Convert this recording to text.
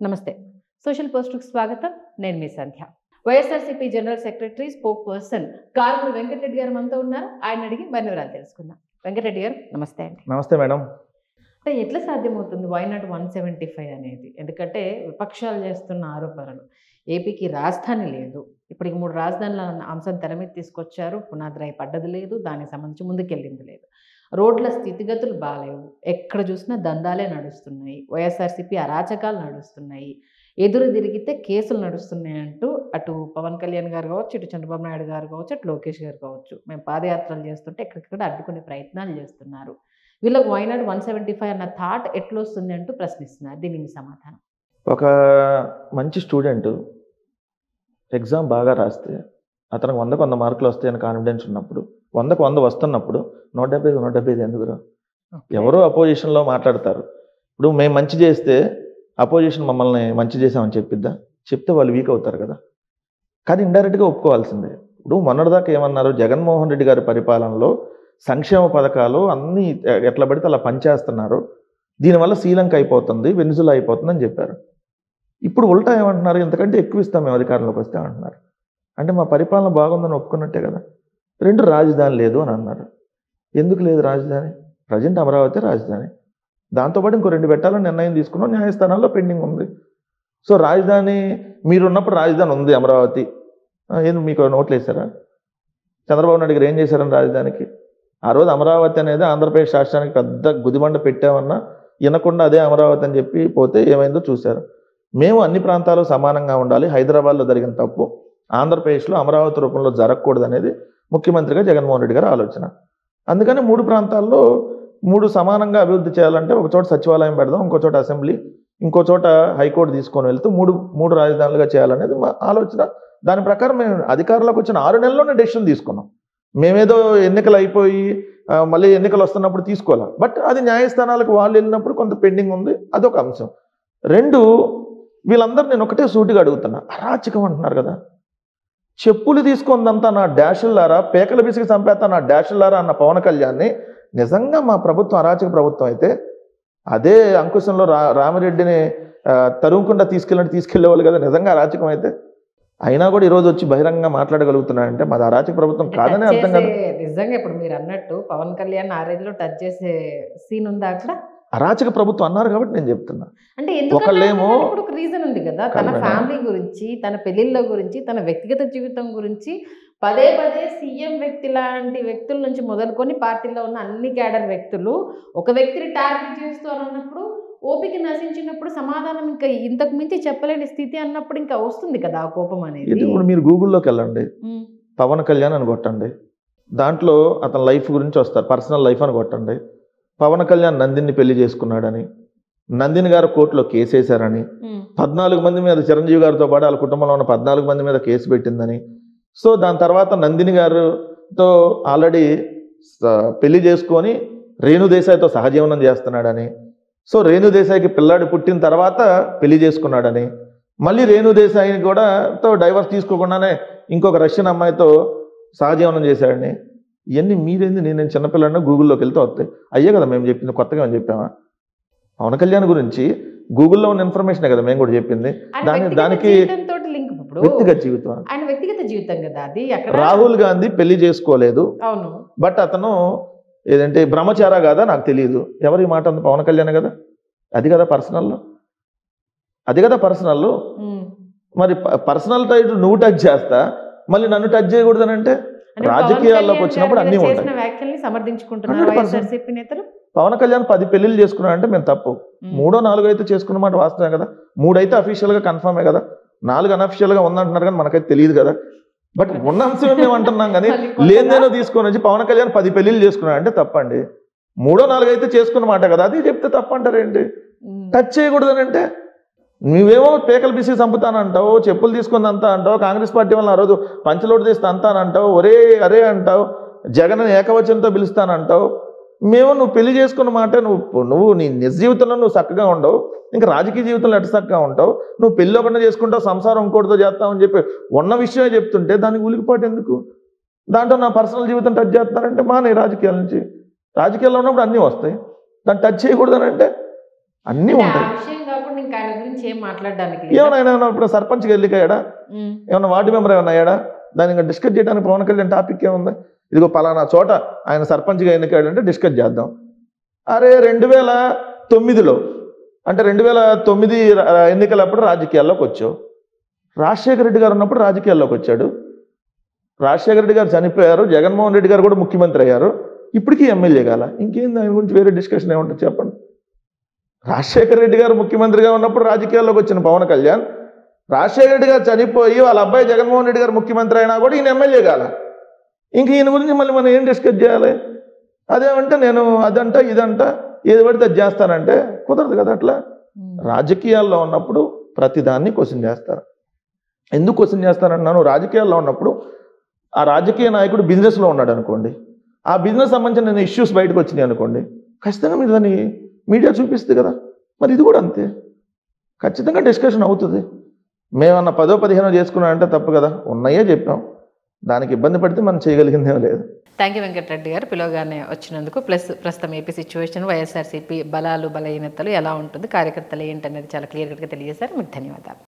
నమస్తే. సోషల్ పోస్ట్‌కి స్వాగతం. నేను మీ Sandhya. YSRCP general secretary, spokesperson Karumuri Venkatareddy గారు మనతో ఉన్నారు. ఆయన అడిగి మరిన్ని వివరాలు తెలుసుకుందాం. వెంకటరెడ్డి గారు నమస్తే అండి. నమస్తే మేడం. అంటే ఎట్లా సాధ్యమవుతుంది వై నాట్ 175 అనేది? ఎందుకంటే విపక్షాలు చేస్తున్న ఆరోపణలు. ఏపీకి రాజధాని లేదు. ఇప్పటికి 3 రాజధానుల అంశం తెర మీద తీసుకొచ్చారు. పునాది రాయి పడ్డది లేదు. దానికి సంబంధించి ముందుకెళ్ళింది లేదు. రోడ్ల స్థితిగతులు బాలేవు. ఎక్కడ చూసినా దందాలే నడుస్తున్నాయి. వైఎస్ఆర్‌సీపీ అరాచకాలు నడుస్తున్నాయి. ఎదురు తిరిగితే కేసులు నడుస్తున్నాయి అంటూ అటు పవన్ కళ్యాణ్ గారు కావచ్చు, ఇటు చంద్రబాబు నాయుడు గారు కావచ్చు, అటు లోకేష్ గారు కావచ్చు, మేము పాదయాత్రలు చేస్తుంటే ఎక్కడికక్కడ అడ్డుకునే ప్రయత్నాలు చేస్తున్నారు. వీళ్ళకి వై నాట్ 175 అన్న థాట్ ఎట్లొస్తుంది అంటూ ప్రశ్నిస్తున్నారు. దీనికి మీ సమాధానం? ఒక మంచి స్టూడెంట్ ఎగ్జామ్ బాగా రాస్తే అతనికి 100కు 100 మార్కులు వస్తాయని కాన్ఫిడెన్స్ ఉన్నప్పుడు 100కు 100 వస్తున్నప్పుడు 175 ఎందుకురా? ఎవరో అపోజిషన్లో మాట్లాడతారు. ఇప్పుడు మేము మంచి చేస్తే అపోజిషన్ మమ్మల్ని మంచి చేసామని చెప్పిద్దా? చెప్తే వాళ్ళు వీక్ అవుతారు కదా. కానీ ఇండైరెక్ట్గా ఒప్పుకోవాల్సిందే. ఇప్పుడు మొన్నటిదాకా ఏమన్నారు, జగన్మోహన్ రెడ్డి గారి పరిపాలనలో సంక్షేమ పథకాలు అన్నీ ఎట్లా పడితే అలా పనిచేస్తున్నారు, దీనివల్ల శ్రీలంక అయిపోతుంది, వెనిజులా అయిపోతుంది అని చెప్పారు. ఇప్పుడు ఉల్టా ఏమంటున్నారు, ఇంతకంటే ఎక్కువ ఇస్తాం మేము అధికారంలోకి వస్తే అంటున్నారు. అంటే మా పరిపాలన బాగుందని ఒప్పుకున్నట్టే కదా. 2 రాజధాని లేదు అని అన్నారు. ఎందుకు లేదు రాజధాని? ప్రజెంట్ అమరావతి రాజధాని, దాంతోపాటు ఇంకో 2 పెట్టాలని నిర్ణయం తీసుకున్నాం. న్యాయస్థానాల్లో పెండింగ్ ఉంది. సో రాజధాని మీరున్నప్పుడు రాజధాని ఉంది అమరావతి. ఏంది మీకు నోట్లు వేశారా? చంద్రబాబు నాయుడు గారు ఏం చేశారని రాజధానికి? ఆ రోజు అమరావతి అనేది ఆంధ్రప్రదేశ్ రాష్ట్రానికి పెద్ద గుదిబండ పెట్టామన్నా వినకుండా అదే అమరావతి అని చెప్పి పోతే ఏమైందో చూశారు. మేము అన్ని ప్రాంతాలు సమానంగా ఉండాలి, హైదరాబాద్లో జరిగిన తప్పు ఆంధ్రప్రదేశ్లో అమరావతి రూపంలో జరగకూడదు అనేది ముఖ్యమంత్రిగా జగన్మోహన్ రెడ్డి గారి ఆలోచన. అందుకని 3 ప్రాంతాల్లో 3 సమానంగా అభివృద్ధి చేయాలంటే ఒక చోట సచివాలయం పెడదాం, ఇంకో చోట అసెంబ్లీ, ఇంకో చోట హైకోర్టు తీసుకొని వెళ్తూ 3 రాజధానులుగా చేయాలనేది మా ఆలోచన. దాని ప్రకారం మేము అధికారంలోకి వచ్చిన 6 నెలల్లోనే డెసిషన్ తీసుకున్నాం. మేమేదో ఎన్నికలు అయిపోయి మళ్ళీ ఎన్నికలు వస్తున్నప్పుడు తీసుకోవాలి. బట్ అది న్యాయస్థానాలకు వాళ్ళు వెళ్ళినప్పుడు కొంత పెండింగ్ ఉంది, అదొక అంశం. 2, వీళ్ళందరూ నేను ఒకటే సూటిగా అడుగుతున్నా, అరాచకం అంటున్నారు కదా. చెప్పులు తీసుకుందంతా నా డాషుల్లారా, పేకల బిసికి చంపేస్తా నా డాషుల్లారా అన్న పవన్ కళ్యాణ్ని నిజంగా మా ప్రభుత్వం అరాచక ప్రభుత్వం అయితే అదే అంకుశంలో రామిరెడ్డిని తరుముకుండా తీసుకెళ్లేవాళ్ళు కదా నిజంగా అరాచకం అయితే. అయినా కూడా ఈరోజు వచ్చి బహిరంగంగా మాట్లాడగలుగుతున్నారంటే మాది అరాచక ప్రభుత్వం కాదని అర్థం కదా. నిజంగా ఇప్పుడు మీరు అన్నట్టు పవన్ కళ్యాణ్ ఆ రేంజ్లో టచ్ చేసే సీన్ ఉందా అక్కడ? అరాచక ప్రభుత్వం అన్నారు కాబట్టి నేను చెప్తున్నా. అంటే ఒకళ్ళేమో ఒక రీజన్ ఉంది కదా, తన ఫ్యామిలీ గురించి, తన పెళ్లిళ్ళ గురించి, తన వ్యక్తిగత జీవితం గురించి పదే సీఎం వ్యక్తి లాంటి వ్యక్తుల నుంచి మొదలుకొని పార్టీలో ఉన్న అన్ని క్యాడర్ వ్యక్తులు ఒక వ్యక్తిని టార్గెట్ చేస్తూ అన్నప్పుడు ఓపిక నశించినప్పుడు సమాధానం ఇంకా ఇంతకు మించి చెప్పలేని స్థితి అన్నప్పుడు ఇంకా వస్తుంది కదా ఆ కోపం అనేది. ఇప్పుడు మీరు గూగుల్లోకి వెళ్ళండి, పవన్ కళ్యాణ్ అని కొట్టండి, దాంట్లో అతని లైఫ్ గురించి వస్తారు, పర్సనల్ లైఫ్ అని కొట్టండి. పవన్ కళ్యాణ్ నందిని పెళ్లి చేసుకున్నాడని, నందిని గారు కోర్టులో కేసు వేశారని, 14 మంది మీద చిరంజీవి గారితో పాటు వాళ్ళ కుటుంబంలో ఉన్న 14 మంది మీద కేసు పెట్టిందని. సో దాని తర్వాత నందిని గారితో ఆల్రెడీ పెళ్లి చేసుకొని రేణు దేశాయ్తో సహజీవనం చేస్తున్నాడని, సో రేణు దేశాయ్కి పిల్లాడు పుట్టిన తర్వాత పెళ్లి చేసుకున్నాడని, మళ్ళీ రేణు దేశాయిని కూడా డైవర్స్ తీసుకోకుండానే ఇంకొక రష్యన్ అమ్మాయితో సహజీవనం చేశాడని. ఇవన్నీ మీరేంది, నేను చిన్నపిల్లని గూగుల్లోకి వెళ్తే వస్తాయి. అయ్యే కదా మేము చెప్పింది, కొత్తగా మేము చెప్పామా? పవన్ కళ్యాణ్ గురించి గూగుల్లో ఉన్న ఇన్ఫర్మేషనే కదా మేము కూడా చెప్పింది. దానికి వ్యక్తిగత జీవితం, ఆయన వ్యక్తిగత జీవితం కదా అది. రాహుల్ గాంధీ పెళ్లి చేసుకోలేదు, అవును, బట్ అతను ఏదంటే బ్రహ్మచారా కదా నాకు తెలియదు. ఎవరి మాట అంది? పవన్ కళ్యాణ్ కదా. అది కదా పర్సనల్. మరి పర్సనల్ టైట్ నువ్వు టచ్ చేస్తా, మళ్ళీ నన్ను టచ్ చేయకూడదని అంటే రాజకీయాల్లోకి వచ్చినప్పుడు అన్ని ఉంటాయి. పవన్ కళ్యాణ్ 10 పెళ్లిళ్ళు చేసుకున్నాడంటే మేము తప్పు. 3, 4 అయితే చేసుకున్నమాట వాస్తవమే కదా. 3 అయితే అఫీషియల్గా కన్ఫర్మే కదా, 4 అన్అఫీషియల్గా ఉందంటున్నారు కానీ మనకైతే తెలియదు కదా. బట్ ఉన్న అంశమే మేము అంటున్నాం కానీ లేదేనో తీసుకొని వచ్చి పవన్ కళ్యాణ్ 10 పెళ్లిళ్ళు చేసుకున్నాడు అంటే తప్పండి. 3, 4 అయితే చేసుకున్నమాట కదా, అది చెప్తే తప్పంటారేంటి? టచ్ చేయకూడదని అంటే నువ్వేమో పేకలు బిసి చంపుతానంటావు, చెప్పులు తీసుకుంది అంతా అంటావు, కాంగ్రెస్ పార్టీ వల్ల ఆ రోజు పంచలోటు తీస్తే అంతా అంటావు, ఒరే అరే అంటావు, జగన్ ఏకవచనంతో పిలుస్తానంటావు. మేము నువ్వు పెళ్లి చేసుకున్న మాట నువ్వు నీ నిజ జీవితంలో నువ్వు చక్కగా ఉండవు, ఇంకా రాజకీయ జీవితంలో ఎట్ట చక్కగా ఉంటావు? నువ్వు పెళ్ళి ఒకటి చేసుకుంటావు, సంసారం ఇంకోటితో చేస్తావని చెప్పి ఉన్న విషయమే చెప్తుంటే దానికి ఉలికిపాటు ఎందుకు? దాంట్లో నా పర్సనల్ జీవితం టచ్ చేస్తున్నారంటే నీ రాజకీయాల నుంచి. రాజకీయాల్లో ఉన్నప్పుడు అన్నీ వస్తాయి, దాన్ని టచ్ చేయకూడదని అంటే అన్నీ అంటే ఆ ఉంటాయి. విషయం కాకుండా ఇంకా ఆయన గురించి ఏం మాట్లాడడానికి లేదా? ఏమైనా ఆయన ఏమన్నా ఇప్పుడు సర్పంచ్కి ఎన్నికయ్యాడా, ఉమ్, ఏమన్నా వార్డు మెంబర్ ఏమన్నా అయ్యాడా, దాన్ని ఇంకా డిస్కస్ చేయడానికి పవన్ కళ్యాణ్ టాపిక్ ఏముంది? ఇదిగో పలానా చోట ఆయన సర్పంచ్గా ఎన్నికయ్యాడంటే డిస్కస్ చేద్దాం. అరే 2009లో అంటే 2009 ఎన్నికలప్పుడు రాజకీయాల్లోకి వచ్చావు. రాజశేఖర రెడ్డి గారు ఉన్నప్పుడు రాజకీయాల్లోకి వచ్చాడు. రాజశేఖర రెడ్డి గారు చనిపోయారు, జగన్మోహన్ రెడ్డి గారు కూడా ముఖ్యమంత్రి అయ్యారు. ఇప్పటికీ ఎమ్మెల్యే కాల. ఇంకేం దాని గురించి వేరే డిస్కషన్ ఏముంటుంది చెప్పండి. రాజశేఖర రెడ్డి గారు ముఖ్యమంత్రిగా ఉన్నప్పుడు రాజకీయాల్లోకి వచ్చిన పవన్ కళ్యాణ్, రాజశేఖర రెడ్డి గారు చనిపోయి వాళ్ళ అబ్బాయి జగన్మోహన్ రెడ్డి గారు ముఖ్యమంత్రి అయినా కూడా ఈయన ఎమ్మెల్యే కాల. ఇంక ఈయన గురించి మళ్ళీ మనం ఏం డిస్కస్ చేయాలి? అదేమంటే నేను అదంట ఇదంట ఏది పడితే అది చేస్తానంటే కుదరదు కదా అట్లా. ఉమ్, రాజకీయాల్లో ఉన్నప్పుడు ప్రతిదాన్ని క్వశ్చన్ చేస్తారు. ఎందుకు క్వశ్చన్ చేస్తానంటున్నాను? రాజకీయాల్లో ఉన్నప్పుడు ఆ రాజకీయ నాయకుడు బిజినెస్లో ఉన్నాడు అనుకోండి, ఆ బిజినెస్ సంబంధించిన ఇష్యూస్ బయటకు వచ్చినాయి అనుకోండి, ఖచ్చితంగా మీరు దాన్ని మీడియా చూపిస్తుంది కదా. మరి ఇది కూడా అంతే, ఖచ్చితంగా డిస్కషన్ అవుతుంది. మేమన్నా 10-15 చేసుకున్నామంటే తప్పు కదా, ఉన్నాయే చెప్పాం. దానికి ఇబ్బంది పడితే మనం చేయగలిగిందేం లేదు. థ్యాంక్ యూ వెంకటరెడ్డి గారు, పిలవగానే వచ్చినందుకు. ప్లస్ ప్రస్తుతం ఏపీ సిచ్యువేషన్, వైఎస్ఆర్సీపీ బలాలు బలహీనతలు ఎలా ఉంటుంది, కార్యకర్తలు ఏంటనేది చాలా క్లియర్గా తెలియజేశారు. మీకు ధన్యవాదాలు.